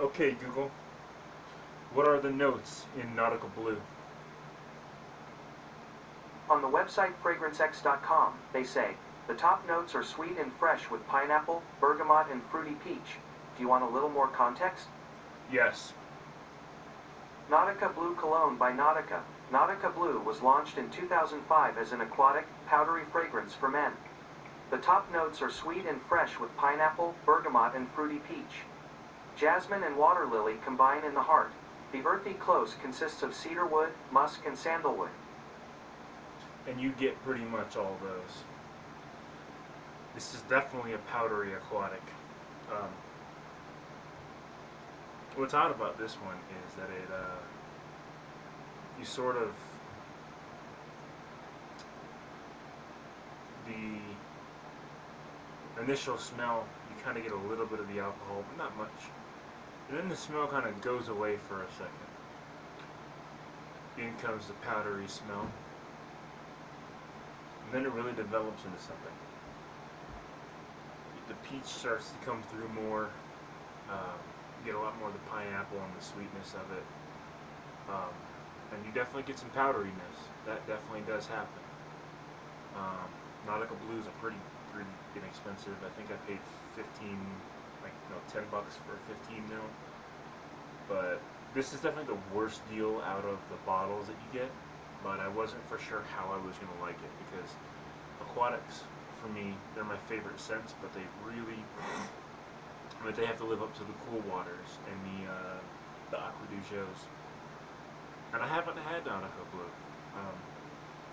Okay, Google, what are the notes in Nautical Blue? On the website fragrancex.com, they say, the top notes are sweet and fresh with pineapple, bergamot, and fruity peach. Do you want a little more context? Yes. Nautica Blue Cologne by Nautica. Nautica Blue was launched in 2005 as an aquatic, powdery fragrance for men. The top notes are sweet and fresh with pineapple, bergamot, and fruity peach. Jasmine and water lily combine in the heart. The earthy close consists of cedarwood, musk, and sandalwood. And you get pretty much all those. This is definitely a powdery aquatic. What's odd about this one is that you sort of, the initial smell, you kind of get a little bit of the alcohol, but not much. And then the smell kind of goes away for a second. In comes the powdery smell. And then it really develops into something. The peach starts to come through more. You get a lot more of the pineapple and the sweetness of it. And you definitely get some powderiness. That definitely does happen. Nautica Blues are pretty inexpensive. I think I paid 10 bucks for 15 mil. But this is definitely the worst deal out of the bottles that you get. But I wasn't for sure how I was going to like it, because aquatics, for me, they're my favorite scents, but they really, they have to live up to the cool waters and the Aqua du Joes. And I haven't had Nautica Blue.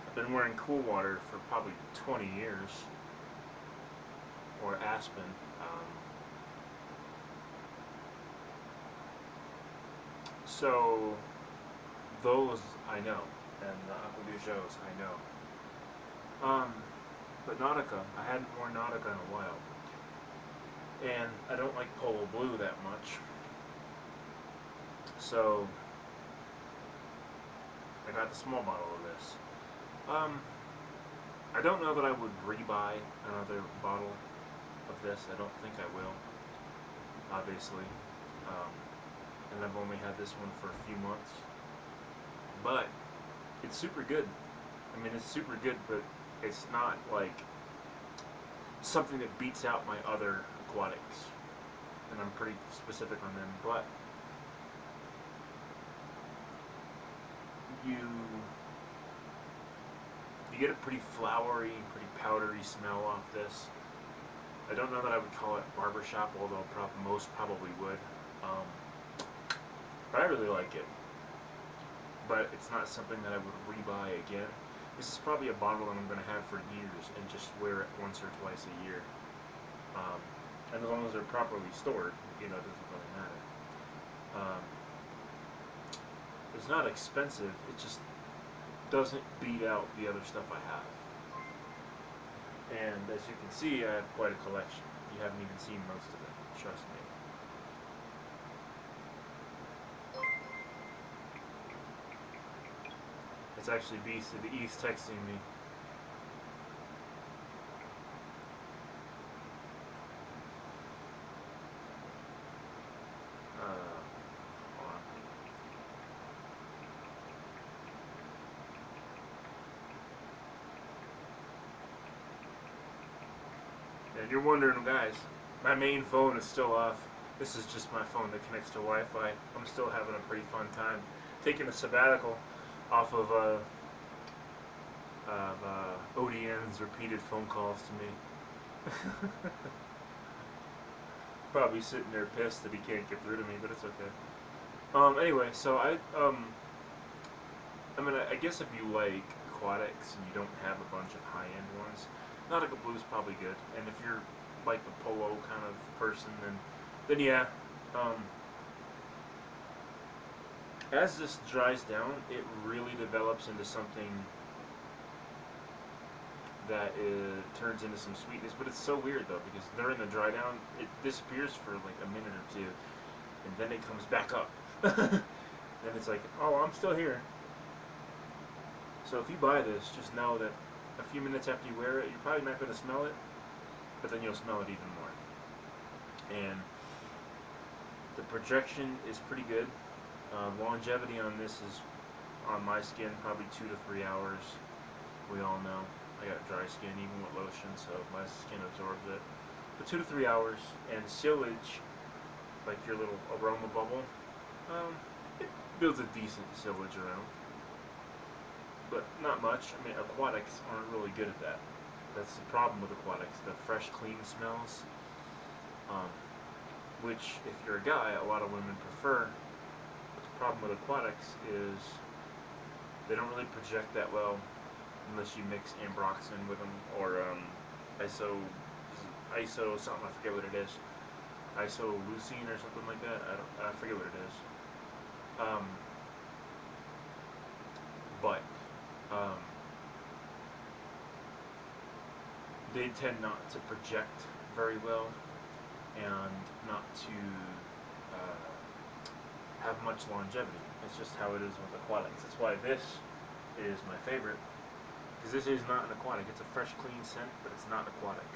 I've been wearing cool water for probably 20 years, or Aspen. So those I know, and the Aqua du Joes I know. But Nautica, I hadn't worn Nautica in a while, and I don't like Polo Blue that much. So I got the small bottle of this. I don't know that I would rebuy another bottle of this. I don't think I will, obviously. And I've only had this one for a few months. But it's super good. I mean, it's super good, but it's not like something that beats out my other aquatics. And I'm pretty specific on them, but you get a pretty flowery, pretty powdery smell off this. I don't know that I would call it barbershop, although most probably would. But I really like it. But it's not something that I would rebuy again. This is probably a bottle that I'm going to have for years and just wear it once or twice a year. And as long as they're properly stored, it doesn't really matter. It's not expensive, it just doesn't beat out the other stuff I have. And as you can see, I have quite a collection. You haven't even seen most of it, trust me. It's actually Beast of the East texting me. Hold on. And you're wondering, guys, my main phone is still off. This is just my phone that connects to Wi-Fi. I'm still having a pretty fun time taking a sabbatical off of ODN's repeated phone calls to me. Probably sitting there pissed that he can't get through to me, but it's okay. Anyway, so I guess if you like aquatics and you don't have a bunch of high-end ones, Nautica Blue is probably good. And if you're like the polo kind of person, then yeah. As this dries down, it really develops into something that turns into some sweetness. But it's so weird though, because during the dry down, it disappears for like a minute or two, and then it comes back up. And it's like, oh, I'm still here. So if you buy this, just know that a few minutes after you wear it, you're probably not going to smell it, but then you'll smell it even more. And The projection is pretty good. Longevity on this is, on my skin, probably 2 to 3 hours. We all know I got dry skin even with lotion, so my skin absorbs it. But 2 to 3 hours, and silage, like your little aroma bubble, it builds a decent silage around, but not much. I mean, aquatics aren't really good at that. That's the problem with aquatics, the fresh, clean smells, which, if you're a guy, a lot of women prefer. But the problem with aquatics is they don't really project that well unless you mix ambroxan with them, or iso something, I forget what it is, isoleucine or something like that. I forget what it is. But they tend not to project very well and not to have much longevity. It's just how it is with aquatics. That's why this is my favorite, because this is not an aquatic. It's a fresh, clean scent, but it's not aquatic.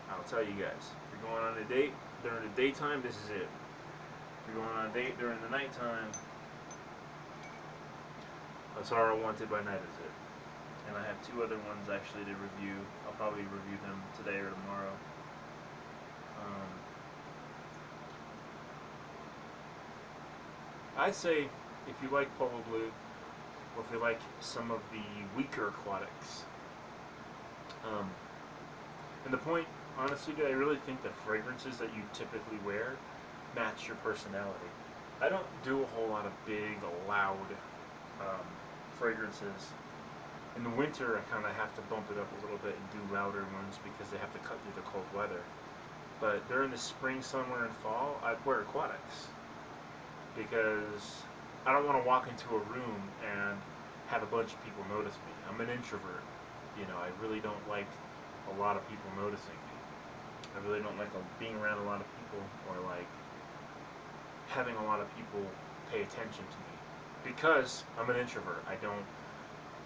I'll tell you guys, if you're going on a date during the daytime, this is it. If you're going on a date during the nighttime, Asara Wanted by Night is it. And I have 2 other ones actually to review. I'll probably review them today or tomorrow. I'd say if you like Polo Blue, or if you like some of the weaker aquatics, and the point, honestly, I really think the fragrances that you typically wear match your personality. I don't do a whole lot of big, loud fragrances. In the winter, I kind of have to bump it up a little bit and do louder ones because they have to cut through the cold weather. But during the spring, summer, and fall, I wear aquatics because I don't want to walk into a room and have a bunch of people notice me. I'm an introvert. I really don't like a lot of people noticing me. I really don't like being around a lot of people, or like having a lot of people pay attention to me, because I'm an introvert.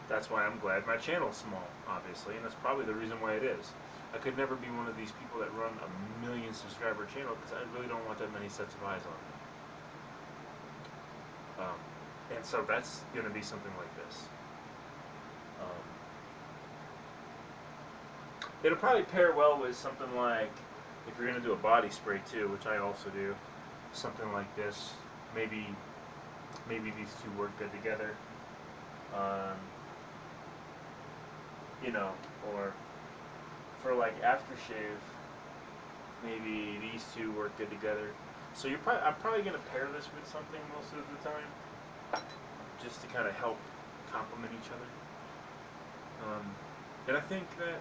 That's why I'm glad my channel's small, obviously, and that's probably the reason why it is. I could never be one of these people that run a 1 million subscriber channel, because I really don't want that many sets of eyes on me. And so that's going to be something like this. It'll probably pair well with something like, if you're going to do a body spray too, which I also do, something like this. Maybe these 2 work good together. Or for like aftershave, maybe these 2 work good together. So I'm probably going to pair this with something most of the time, just to kind of help complement each other. And I think that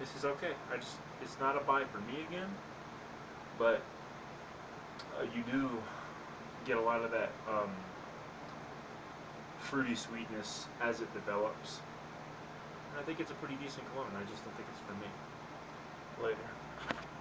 this is okay. It's not a buy for me again, but you do get a lot of that fruity sweetness as it develops. And I think it's a pretty decent cologne. I just don't think it's for me. Later.